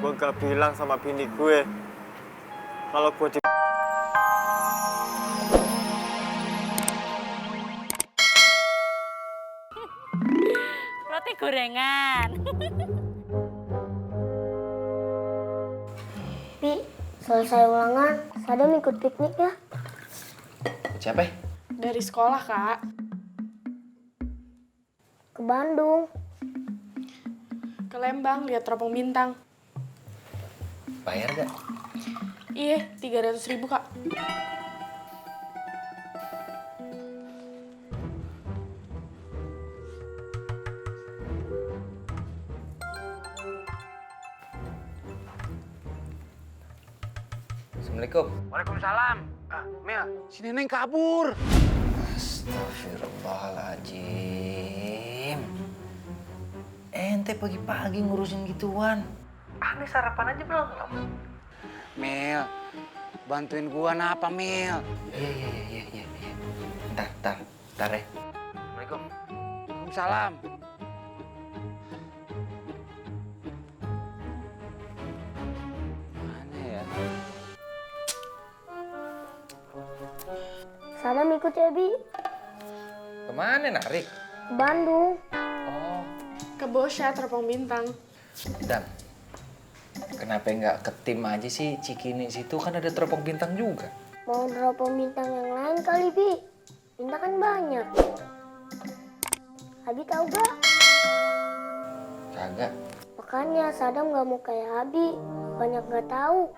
Gue gak bilang sama bini gue kalau gue di... Roti gorengan. Pi, selesai ulangan, Sadam ikut piknik ya? Siapa ya? Dari sekolah, Kak. Ke Bandung. Ke Lembang, lihat teropong bintang. Bayar gak? Iya, 300.000, Kak. Assalamualaikum. Waalaikumsalam. Mil, si Neneng kabur. Astagfirullahaladzim. Ente pagi-pagi ngurusin gituan. Aneh sarapan aja belum? Mil, bantuin gua napa, Mil? Iya. Ntar ya. Assalamualaikum. Waalaikumsalam. Mana ya? Sadam ikut ya, Bi? Kemana narik? Ke Bandung. Oh, Ke Bosya, teropong bintang. Dam. Kenapa nggak ke tim aja sih Cikini situ kan ada teropong bintang juga. Mau teropong bintang yang lain kali, Bi? Bintang kan banyak. Abi tahu gak? Kagak. Makanya Sadam gak mau kayak Abi. Banyak gak tahu.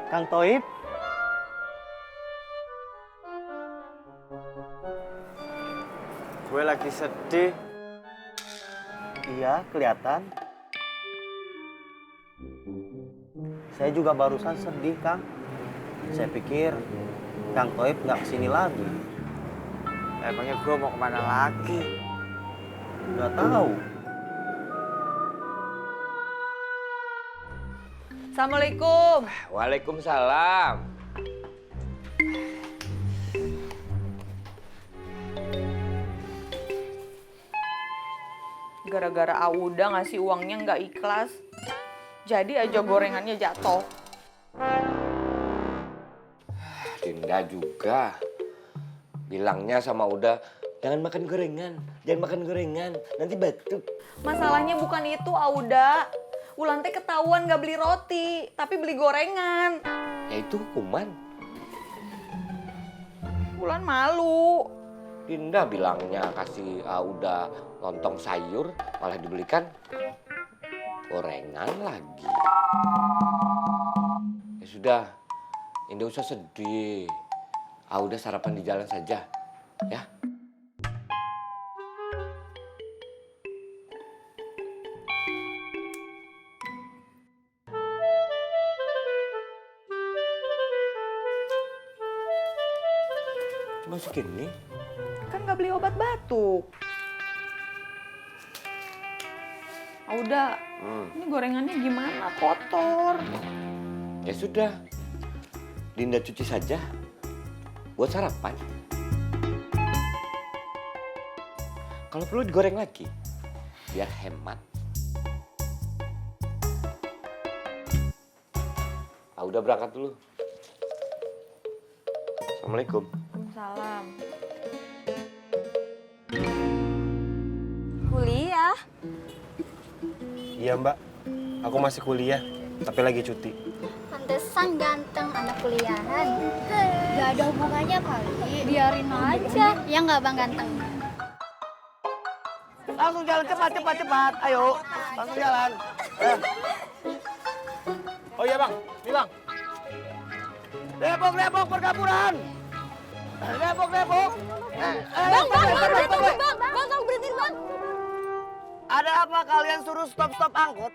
Kang Toib, gue lagi sedih. Iya, kelihatan. Saya juga barusan sedih, Kang. Saya pikir Kang Toib nggak kesini lagi. Emangnya gue mau kemana lagi? Nggak tahu. Assalamualaikum. Waalaikumsalam. Gara-gara Auda ngasih uangnya nggak ikhlas. Jadi aja gorengannya jatuh. Dinda juga bilangnya sama Uda, jangan makan gorengan, nanti batuk. Masalahnya bukan itu, Auda. Ulan teh ketahuan nggak beli roti, tapi beli gorengan. Ya itu hukuman. Ulan malu. Dinda bilangnya kasih Uda lontong sayur, malah dibelikan gorengan lagi. Ya sudah, Indah usah sedih. Udah sarapan di jalan saja, ya. Cuma segini. Kan nggak beli obat batuk. Auda, ini gorengannya gimana? Kotor. Ya sudah, Dinda cuci saja buat sarapan. Kalau perlu digoreng lagi, biar hemat. Udah berangkat dulu. Assalamualaikum. Salam. Kuliah. Iya, Mbak. Aku masih kuliah, tapi lagi cuti. Pantesan ganteng anak kuliahan. Gak ada hubungannya kali. Biarin aja. Ya nggak bang ganteng. Langsung jalan cepat. Ayo, langsung jalan. Oh iya bang, nih bang. Depok perkampungan. Depok. Bang, tolong berhenti bang. Ada apa kalian suruh stop angkot?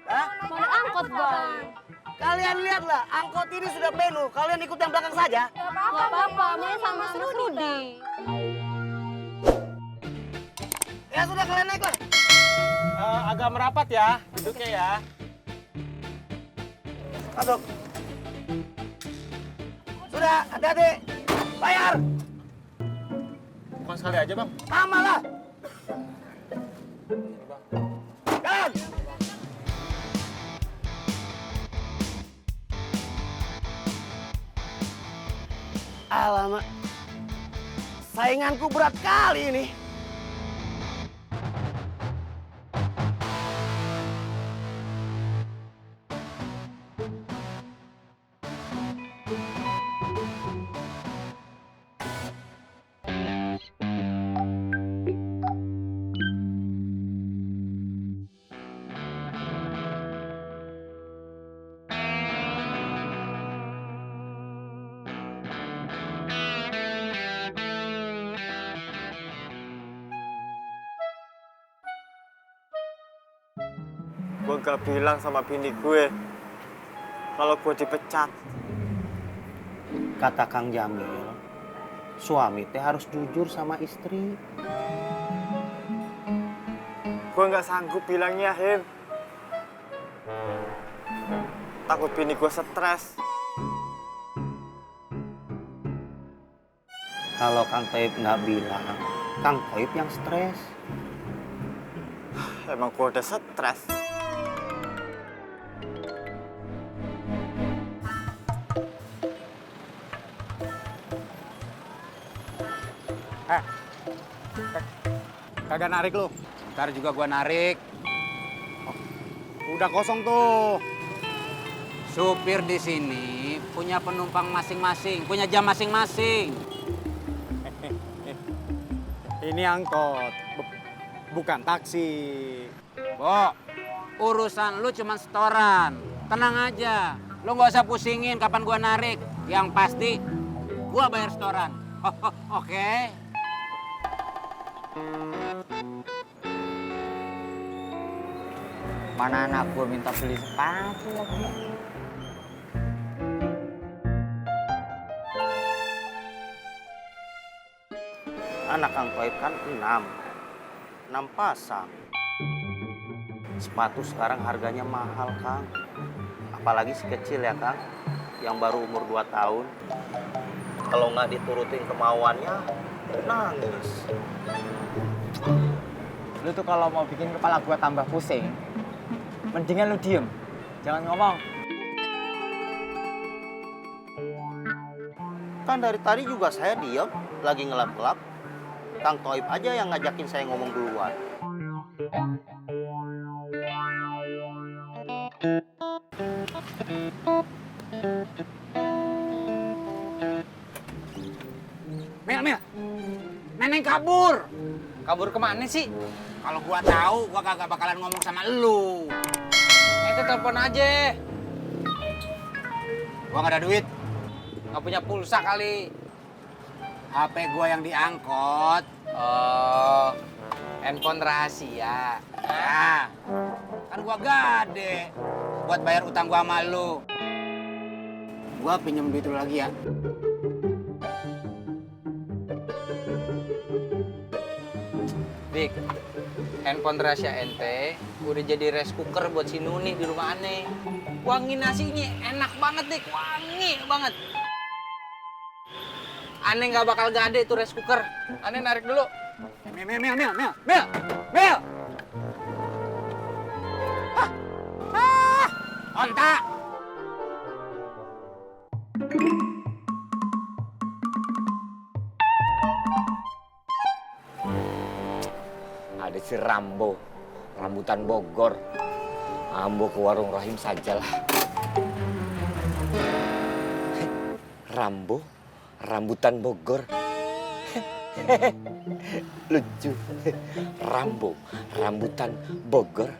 Mana angkot bang? Kalian lihatlah, angkot ini sudah penuh. Kalian ikut yang belakang saja. Gak apa-apa, mau sama Mas Rudi. Ya sudah kalian naik lah. Agak merapat ya, duduknya ya. Masuk. Sudah, hati-hati. Bayar. Bukan sekali aja, Bang. Lama lah. Jalan. Alamak. Sainganku berat kali ini. Gue gak bilang sama bini gue kalau gue dipecat. Kata Kang Jamil, suami teh harus jujur sama istri. Gue gak sanggup bilangnya, Him. Takut bini gue stres. Kalau Kang Toib nggak bilang, Kang Toib yang stres. Emang gue udah stres. Kagak narik lu. Ntar juga gua narik. Udah kosong tuh. Supir di sini punya penumpang masing-masing, punya jam masing-masing. Ini angkot, bukan taksi. Bo, urusan lu cuma setoran. Tenang aja. Lu nggak usah pusingin kapan gua narik. Yang pasti gua bayar setoran. Oke. Mana anak gue minta beli sepatu lagi. Anak Kang Toib kan 6 pasang. Sepatu sekarang harganya mahal, Kang. Apalagi si kecil ya, Kang, yang baru umur 2 tahun. Kalau nggak diturutin kemauannya, nangis. Lu tuh kalau mau bikin kepala gua tambah pusing, mendingan lu diem, jangan ngomong. Kan dari tadi juga saya diam, lagi ngelap-ngelap. Kang Toib aja yang ngajakin saya ngomong duluan. Mil, Neneng kabur. Kabur kemana sih? Kalau gua tahu, gua kagak bakalan ngomong sama lu. Itu telepon aja. Gua nggak ada duit. Nggak punya pulsa kali. HP gua yang diangkot. Oh, handphone rahasia. Ya, kan gua gade buat bayar utang gua sama lu. Gua pinjem duit lu lagi ya. Dik, handphone rahasia ente udah jadi rice cooker buat si Nuni di rumah aneh. Wangi nasinya enak banget, Dik. Wangi banget. Aneh nggak bakal gade tuh rice cooker. Aneh narik dulu. Mil! Onta! Ada si Rambo, rambutan Bogor. Ambo ke warung Rahim sajalah. Rambo, rambutan Bogor. Lucu. Rambo, rambutan Bogor.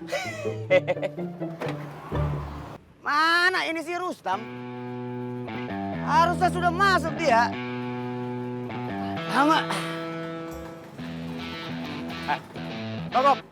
Mana ini si Rustam? Harusnya sudah masuk dia. Lama. Bob,